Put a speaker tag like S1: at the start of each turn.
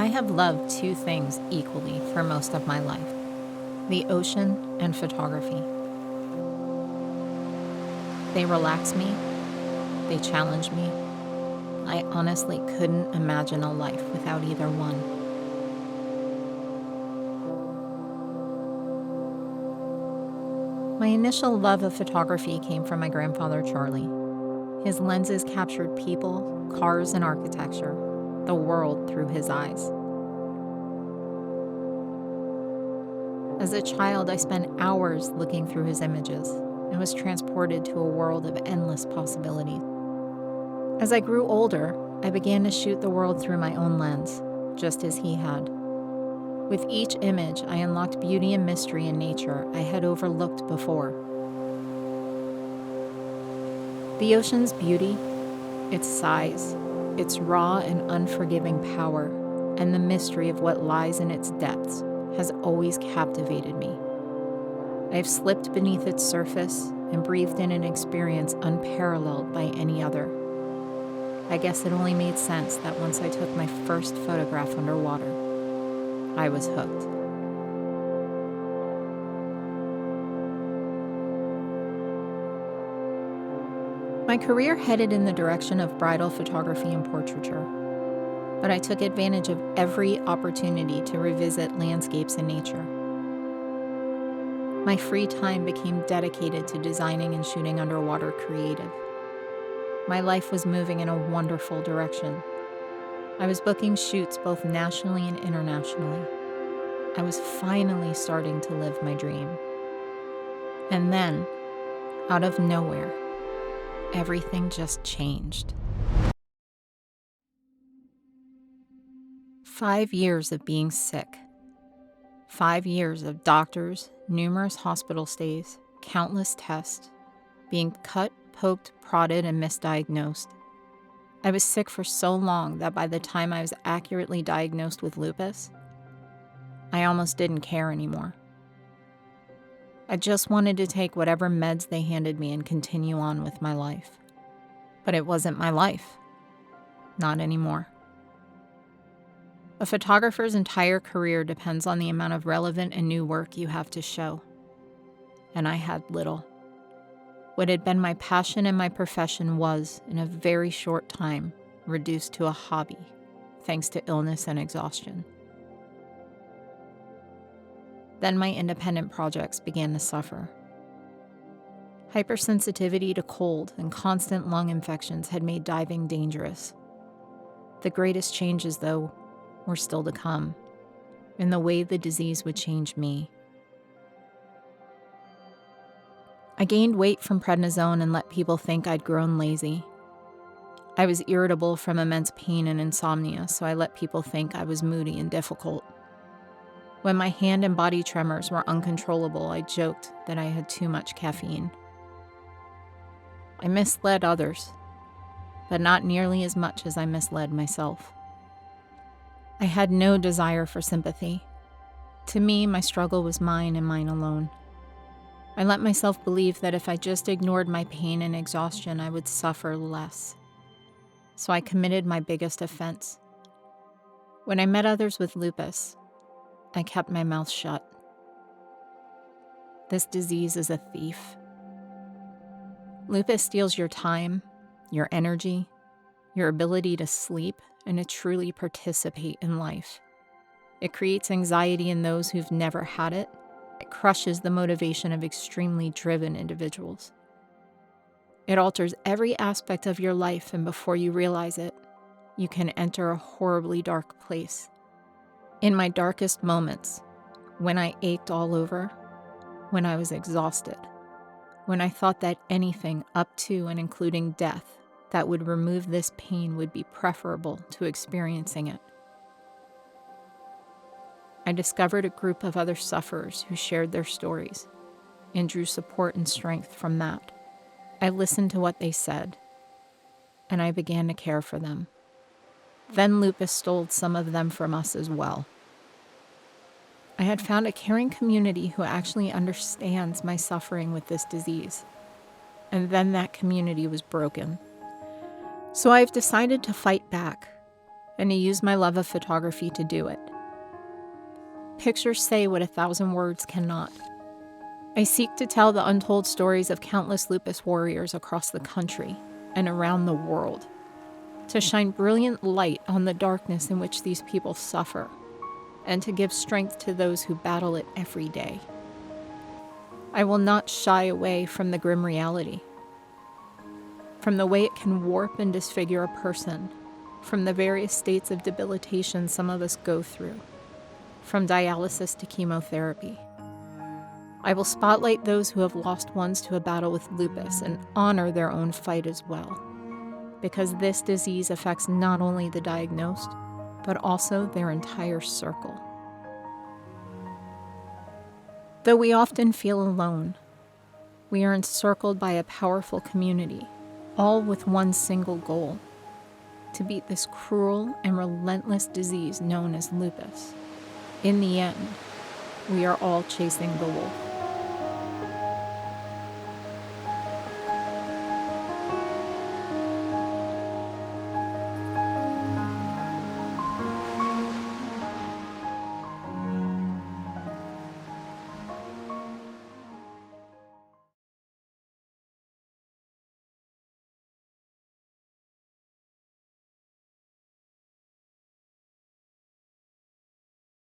S1: I have loved two things equally for most of my life: the ocean and photography. They relax me, they challenge me. I honestly couldn't imagine a life without either one. My initial love of photography came from my grandfather, Charlie. His lenses captured people, cars, and architecture, the world through his eyes. As a child, I spent hours looking through his images and was transported to a world of endless possibilities. As I grew older, I began to shoot the world through my own lens, just as he had. With each image, I unlocked beauty and mystery in nature I had overlooked before. The ocean's beauty, its size, its raw and unforgiving power, and the mystery of what lies in its depths has always captivated me. I have slipped beneath its surface and breathed in an experience unparalleled by any other. I guess it only made sense that once I took my first photograph underwater, I was hooked. My career headed in the direction of bridal photography and portraiture, but I took advantage of every opportunity to revisit landscapes and nature. My free time became dedicated to designing and shooting underwater creative. My life was moving in a wonderful direction. I was booking shoots both nationally and internationally. I was finally starting to live my dream. And then, out of nowhere, everything just changed. 5 years of being sick. 5 years of doctors, numerous hospital stays, countless tests, being cut, poked, prodded, and misdiagnosed. I was sick for so long that by the time I was accurately diagnosed with lupus, I almost didn't care anymore. I just wanted to take whatever meds they handed me and continue on with my life. But it wasn't my life. Not anymore. A photographer's entire career depends on the amount of relevant and new work you have to show. And I had little. What had been my passion and my profession was, in a very short time, reduced to a hobby, thanks to illness and exhaustion. Then my independent projects began to suffer. Hypersensitivity to cold and constant lung infections had made diving dangerous. The greatest changes, though, were still to come, in the way the disease would change me. I gained weight from prednisone and let people think I'd grown lazy. I was irritable from immense pain and insomnia, so I let people think I was moody and difficult. When my hand and body tremors were uncontrollable, I joked that I had too much caffeine. I misled others, but not nearly as much as I misled myself. I had no desire for sympathy. To me, my struggle was mine and mine alone. I let myself believe that if I just ignored my pain and exhaustion, I would suffer less. So I committed my biggest offense. When I met others with lupus, I kept my mouth shut. This disease is a thief. Lupus steals your time, your energy, your ability to sleep, and to truly participate in life. It creates anxiety in those who've never had it. It crushes the motivation of extremely driven individuals. It alters every aspect of your life, and before you realize it, you can enter a horribly dark place. In my darkest moments, when I ached all over, when I was exhausted, when I thought that anything up to and including death that would remove this pain would be preferable to experiencing it, I discovered a group of other sufferers who shared their stories and drew support and strength from that. I listened to what they said, and I began to care for them. Then lupus stole some of them from us as well. I had found a caring community who actually understands my suffering with this disease, and then that community was broken. So I've decided to fight back and to use my love of photography to do it. Pictures say what 1,000 words cannot. I seek to tell the untold stories of countless lupus warriors across the country and around the world, to shine brilliant light on the darkness in which these people suffer, and to give strength to those who battle it every day. I will not shy away from the grim reality, from the way it can warp and disfigure a person, from the various states of debilitation some of us go through, from dialysis to chemotherapy. I will spotlight those who have lost ones to a battle with lupus and honor their own fight as well, because this disease affects not only the diagnosed, but also their entire circle. Though we often feel alone, we are encircled by a powerful community, all with one single goal: to beat this cruel and relentless disease known as lupus. In the end, we are all chasing the wolf.